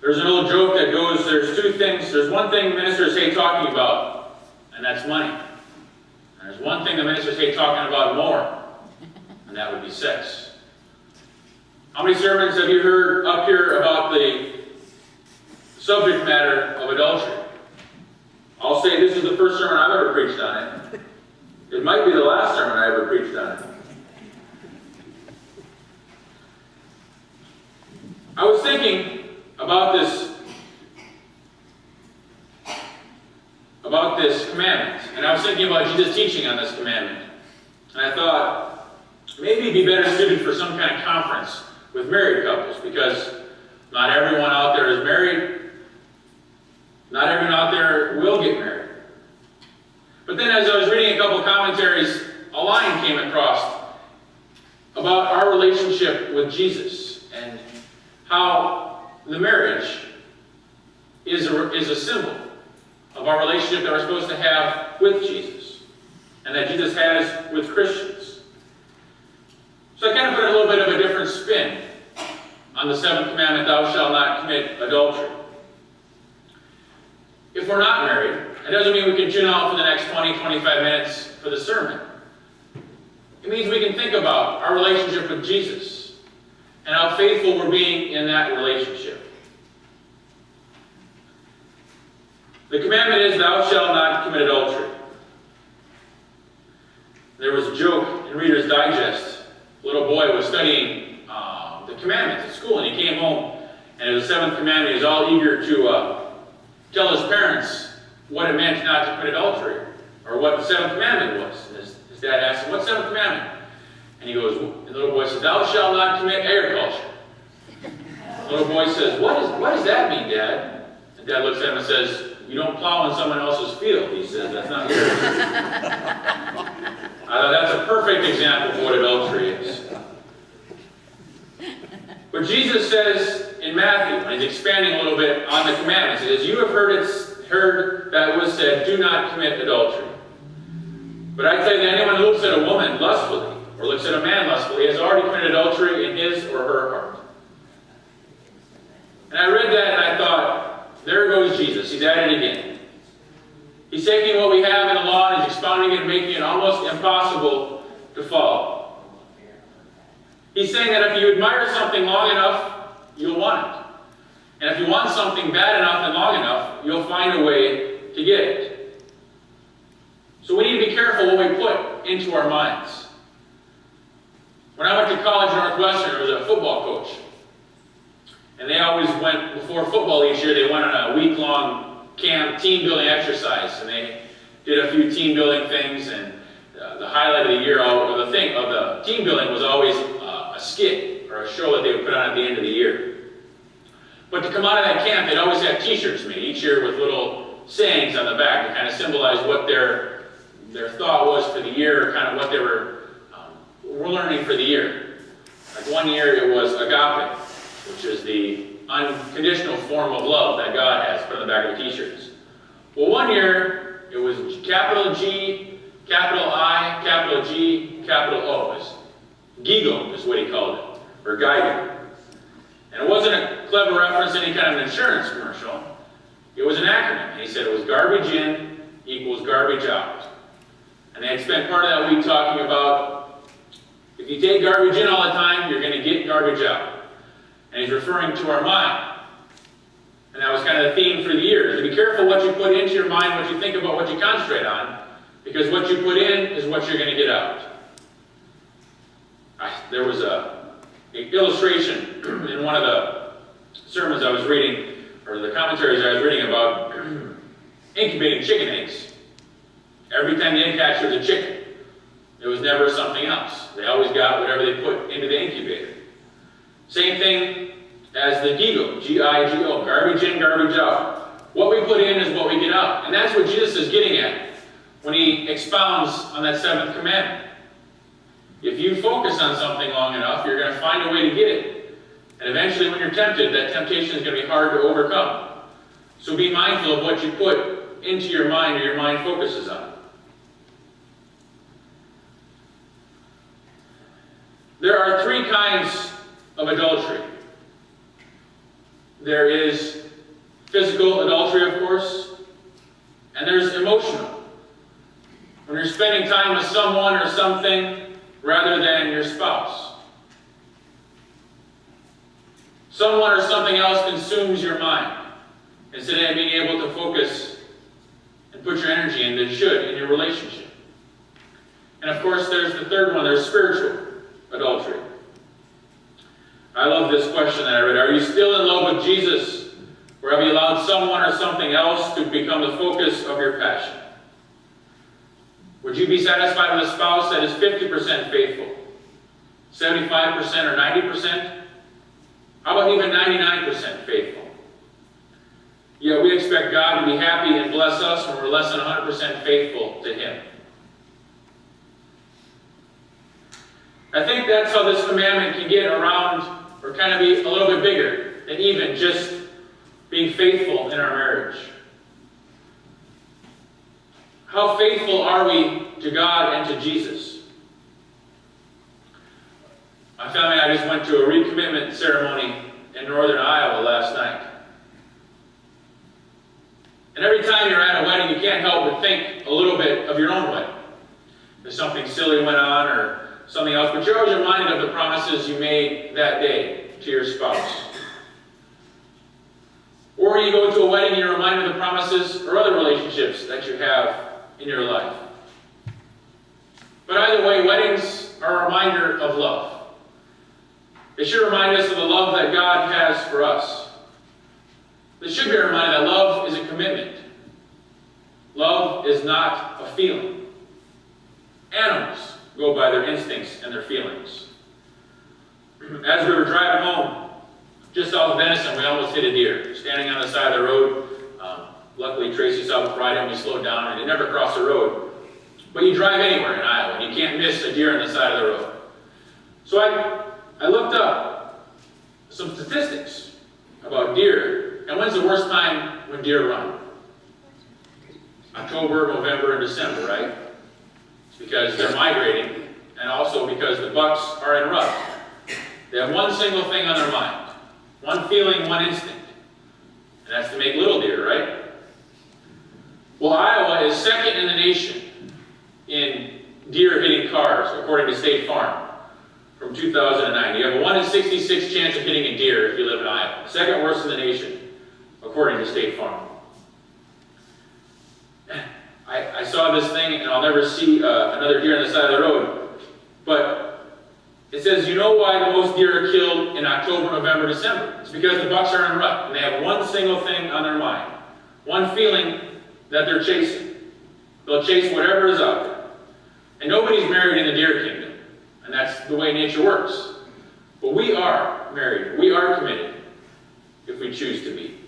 There's an old joke that goes, there's two things. There's one thing ministers hate talking about, and that's money. And there's one thing the ministers hate talking about more, and that would be sex. How many sermons have you heard up here about the subject matter of adultery? I'll say this is the first sermon I've ever preached on it. It might be the last sermon I ever preached on it. I was thinking about this commandment, and I was thinking about Jesus' teaching on this commandment. And I thought, maybe it'd be better suited for some kind of conference with married couples, because not everyone out there is married. Not everyone out there will get married. But then as I was reading a couple of commentaries, a line came across about our relationship with Jesus and how the marriage is a symbol of our relationship that we're supposed to have with Jesus and that Jesus has with Christians. So I kind of put a little bit of a different spin on the seventh commandment, thou shalt not commit adultery. If we're not married, it doesn't mean we can tune out for the next 20, 25 minutes for the sermon. It means we can think about our relationship with Jesus and how faithful we're being in that relationship. The commandment is, thou shalt not commit adultery. There was a joke in Reader's Digest. A little boy was studying the commandments at school, and he came home, and it was the seventh commandment. He was all eager to tell his parents what it meant not to commit adultery, or what the seventh commandment was. And his dad asked him, what's the seventh commandment? And he goes, the little boy says, thou shalt not commit agriculture. The little boy says, what does that mean, Dad? And Dad looks at him and says, you don't plow in someone else's field. He says, that's not yours. That's a perfect example of what adultery is. But Jesus says in Matthew, when he's expanding a little bit on the commandments, he says, you have heard that was said, do not commit adultery. But I tell you that anyone who looks at a woman lustfully, or looks at a man lustfully, has already committed adultery in his or her heart. And I read that and I thought, there goes Jesus. He's at it again. He's taking what we have in the law and he's expounding it and making it almost impossible to follow. He's saying that if you admire something long enough, you'll want it. And if you want something bad enough and long enough, you'll find a way to get it. So we need to be careful what we put into our minds. When I went to college at Northwestern, there was a football coach. And they always went, before football each year, they went on a week-long camp team building exercise. And they did a few team building things. And the highlight of the year, or the thing of the team building was always a skit or a show that they would put on at the end of the year. But to come out of that camp, they'd always have t-shirts made each year with little sayings on the back to kind of symbolize what their thought was for the year, or kind of what they were learning for the year. Like one year it was agape, which is the unconditional form of love that God has put on the back of the t-shirts. Well, one year it was capital G, capital I, capital G, capital O. Giggle is what he called it, or Geiger. And it wasn't a clever reference to any kind of an insurance commercial. It was an acronym. And he said it was garbage in equals garbage out. And they had spent part of that week talking about if you take garbage in all the time, you're going to get garbage out. And he's referring to our mind. And that was kind of the theme for the year. So be careful what you put into your mind, what you think about, what you concentrate on, because what you put in is what you're going to get out. There was an illustration in one of the sermons I was reading, or the commentaries I was reading about incubating chicken eggs. Every time the egg hatched, there was a chicken. It was never something else. They always got whatever they put into the incubator. Same thing as the GIGO, G-I-G-O, garbage in, garbage out. What we put in is what we get out. And that's what Jesus is getting at when he expounds on that seventh commandment. If you focus on something long enough, you're going to find a way to get it. And eventually when you're tempted, that temptation is going to be hard to overcome. So be mindful of what you put into your mind or your mind focuses on. There are three kinds of adultery. There is physical adultery, of course, and there's emotional. When you're spending time with someone or something rather than your spouse. Someone or something else consumes your mind instead of being able to focus and put your energy in that should in your relationship. And of course, there's the third one, there's spiritual adultery. I love this question that I read. Are you still in love with Jesus, or have you allowed someone or something else to become the focus of your passion? Would you be satisfied with a spouse that is 50% faithful, 75% or 90%? How about even 99% faithful? Yet we expect God to be happy and bless us when we're less than 100% faithful to Him. I think that's how this commandment can get around, or kind of be a little bit bigger than even just being faithful in our marriage. How faithful are we to God and to Jesus? My family and I just went to a recommitment ceremony in northern Iowa last night. And every time you're at a wedding, you can't help but think a little bit of your own wedding. If something silly went on or something else, but you're always reminded of the promises you made that day to your spouse. Or you go to a wedding and you're reminded of the promises or other relationships that you have in your life. But either way, weddings are a reminder of love. They should remind us of the love that God has for us. They should be a reminder that love is a commitment. Love is not a feeling. Animals go by their instincts and their feelings. As we were driving home, just south of Venison, we almost hit a deer, standing on the side of the road. Luckily, Tracy saw the Friday and we slowed down, and it never crossed the road. But you drive anywhere in Iowa, and you can't miss a deer on the side of the road. So I looked up some statistics about deer, and when's the worst time when deer run? October, November, and December, right? It's because they're migrating, and also because the bucks are in rut. They have one single thing on their mind, one feeling, one instinct, and that's to make little deer, right? Well, Iowa is second in the nation in deer hitting cars, according to State Farm, from 2009. You have a 1 in 66 chance of hitting a deer if you live in Iowa. Second worst in the nation, according to State Farm. I saw this thing, and I'll never see another deer on the side of the road, but it says, you know why the most deer are killed in October, November, December? It's because the bucks are in rut, and they have one single thing on their mind, one feeling that they're chasing. They'll chase whatever is out there. And nobody's married in the deer kingdom, and that's the way nature works. But we are married. We are committed, if we choose to be.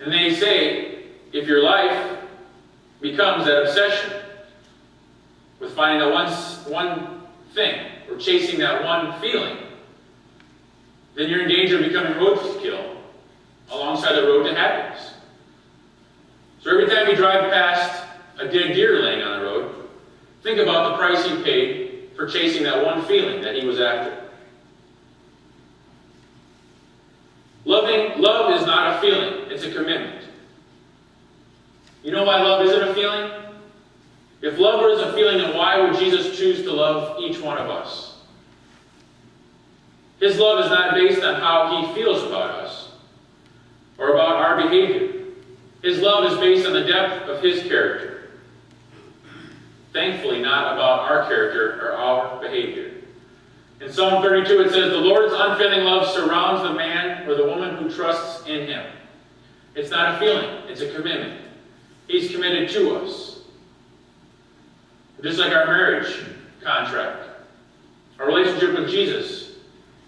And they say, if your life becomes that obsession with finding that one thing, or chasing that one feeling, then you're in danger of becoming roadkill alongside the road to happiness. So every time you drive past a dead deer laying on the road, think about the price he paid for chasing that one feeling that he was after. Love is not a feeling, it's a commitment. You know why love isn't a feeling? If love was a feeling, then why would Jesus choose to love each one of us? His love is not based on how he feels about us or about our behavior. His love is based on the depth of his character. Thankfully, not about our character or our behavior. In Psalm 32, it says, the Lord's unfailing love surrounds the man or the woman who trusts in him. It's not a feeling, it's a commitment. He's committed to us. Just like our marriage contract. Our relationship with Jesus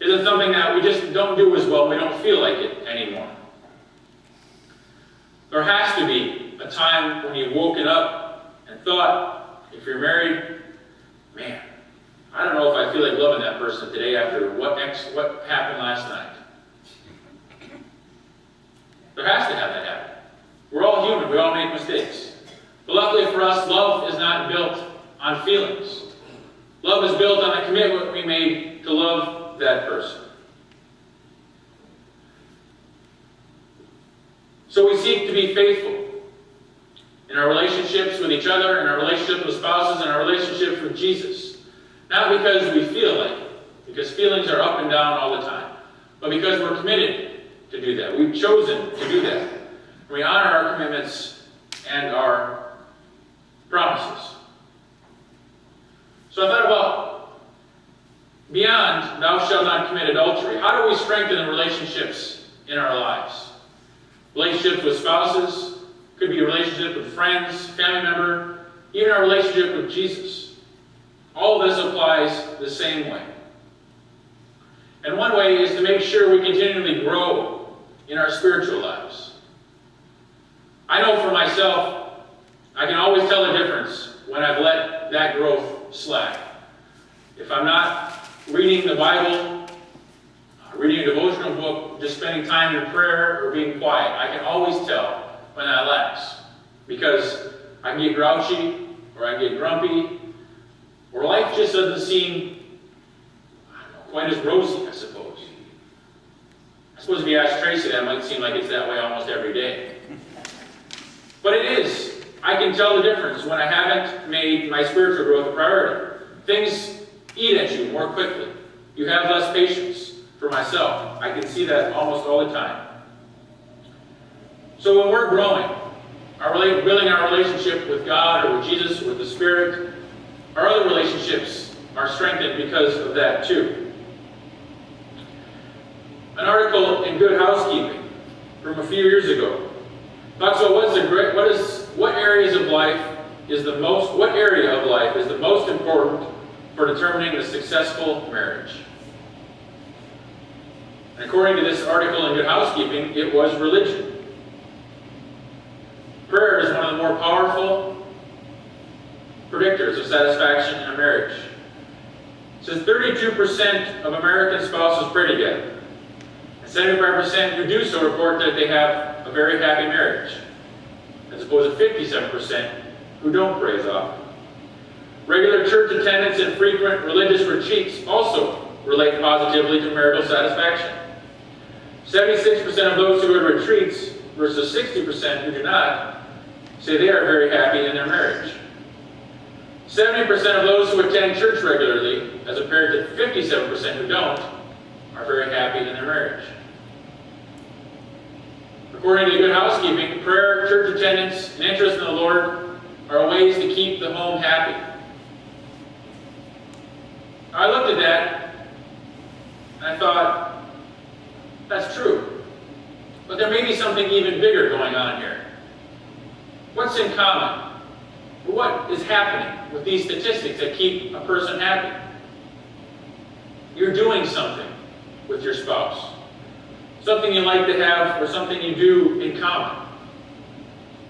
isn't something that we just don't do as well, we don't feel like it anymore. There has to be a time when you've woken up and thought, if you're married, man, I don't know if I feel like loving that person today after what happened last night. There has to have that happen. We're all human. We all make mistakes. But luckily for us, love is not built on feelings. Love is built on the commitment we made to love that person. So we seek to be faithful in our relationships with each other, in our relationships with spouses, in our relationships with Jesus. Not because we feel like it, because feelings are up and down all the time, but because we're committed to do that. We've chosen to do that. We honor our commitments and our promises. So I thought about beyond thou shalt not commit adultery. How do we strengthen the relationships in our lives? Relationships with spouses, could be a relationship with friends, family member, even our relationship with Jesus. All of this applies the same way. And one way is to make sure we continually grow in our spiritual lives. I know for myself, I can always tell the difference when I've let that growth slack. If I'm not reading the Bible, reading a devotional book, just spending time in prayer or being quiet, I can always tell when that lacks. Because I can get grouchy, or I can get grumpy, or life just doesn't seem quite as rosy, I suppose. I suppose if you ask Tracy, that might seem like it's that way almost every day. But it is. I can tell the difference when I haven't made my spiritual growth a priority. Things eat at you more quickly. You have less patience. For myself, I can see that almost all the time. So when we're growing, building our relationship with God or with Jesus, with the Spirit, our other relationships are strengthened because of that too. An article in Good Housekeeping from a few years ago talks about what area of life is the most important for determining a successful marriage. And according to this article in Good Housekeeping, it was religion. Prayer is one of the more powerful predictors of satisfaction in a marriage. It says 32% of American spouses pray together. And 75% who do so report that they have a very happy marriage, as opposed to 57% who don't pray as often. Regular church attendance and frequent religious retreats also relate positively to marital satisfaction. 76% of those who go to retreats versus 60% who do not say they are very happy in their marriage. 70% of those who attend church regularly, as compared to 57% who don't, are very happy in their marriage. According to Good Housekeeping, prayer, church attendance, and interest in the Lord are ways to keep the home happy. I looked at that and I thought, that's true. But there may be something even bigger going on here. What's in common? What is happening with these statistics that keep a person happy? You're doing something with your spouse. Something you like to have or something you do in common.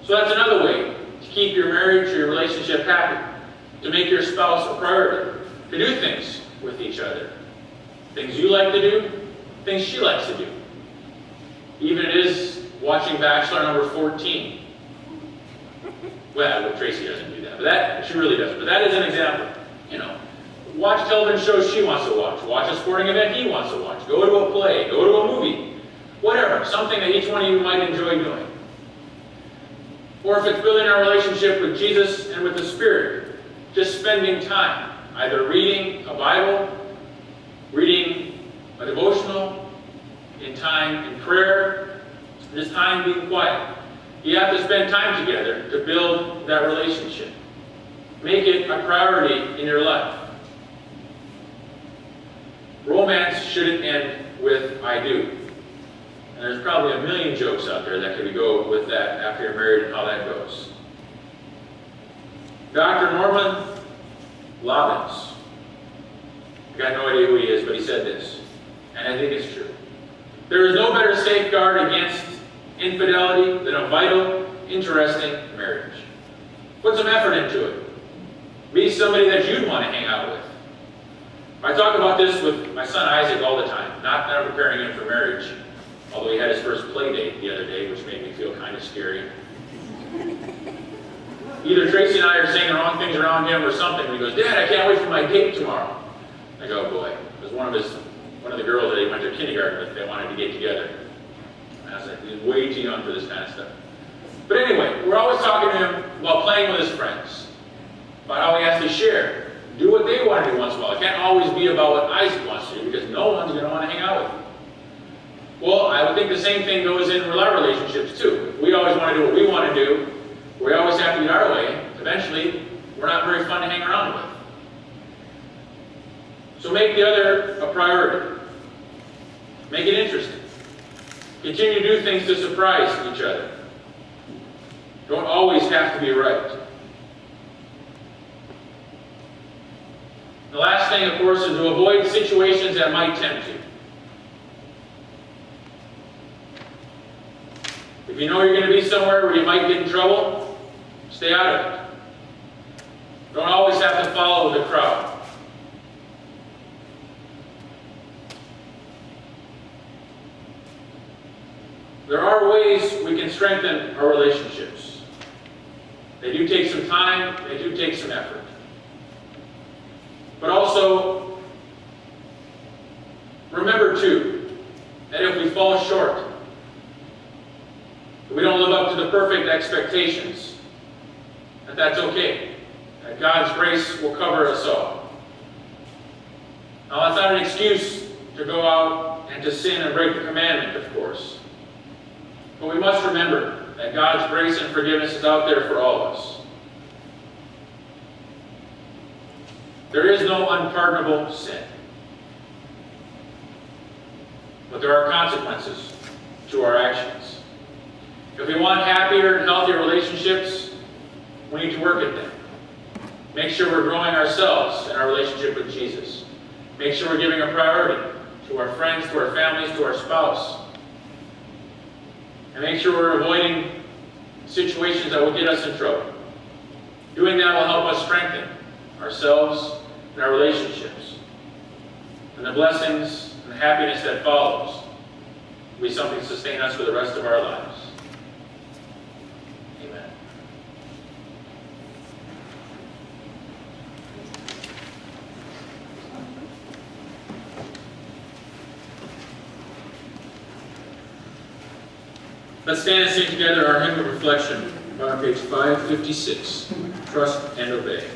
So that's another way to keep your marriage or your relationship happy. To make your spouse a priority. To do things with each other. Things you like to do, things she likes to do. Even it is watching Bachelor number 14. Well, Tracy doesn't do that, but she really doesn't. But that is an example. Watch television shows she wants to watch. Watch a sporting event he wants to watch. Go to a play. Go to a movie. Whatever. Something that each one of you might enjoy doing. Or if it's building our relationship with Jesus and with the Spirit, just spending time. Either reading a Bible, reading a devotional, in time in prayer, just time being quiet. You have to spend time together to build that relationship. Make it a priority in your life. Romance shouldn't end with I do. And there's probably a million jokes out there that could go with that after you're married and how that goes. Dr. Norman Lobbins. I got no idea who he is, but he said this. And I think it's true. There is no better safeguard against infidelity than a vital, interesting marriage. Put some effort into it. Be somebody that you'd want to hang out with. I talk about this with my son Isaac all the time, not that I'm preparing him for marriage, although he had his first play date the other day, which made me feel kind of scary. Either Tracy and I are saying the wrong things around him or something, and he goes, "Dad, I can't wait for my date tomorrow." I go, "Oh boy." It was one of the girls that he went to kindergarten with, they wanted to get together. I was like, he's way too young for this kind of stuff. But anyway, we're always talking to him while playing with his friends about how he has to share. Do what they want to do once in a while. It can't always be about what Isaac wants to do, because no one's going to want to hang out with him. Well, I would think the same thing goes in our relationships too. We always want to do what we want to do. We always have to get our way. Eventually, we're not very fun to hang around with. So make the other a priority. Make it interesting. Continue to do things to surprise each other. Don't always have to be right. The last thing, of course, is to avoid situations that might tempt you. If you know you're going to be somewhere where you might get in trouble, stay out of it. Don't always have to follow the crowd. There are ways we can strengthen our relationships. They do take some time, they do take some effort. But also, remember too, that if we fall short, if we don't live up to the perfect expectations, that's okay. That God's grace will cover us all. Now, that's not an excuse to go out and to sin and break the commandment, of course. But we must remember that God's grace and forgiveness is out there for all of us. There is no unpardonable sin. But there are consequences to our actions. If we want happier and healthier relationships, we need to work at them. Make sure we're growing ourselves in our relationship with Jesus. Make sure we're giving a priority to our friends, to our families, to our spouse. And make sure we're avoiding situations that will get us in trouble. Doing that will help us strengthen ourselves and our relationships. And the blessings and the happiness that follows will be something to sustain us for the rest of our lives. Amen. Let's stand and sing together our hymn of reflection on page 556, Trust and Obey.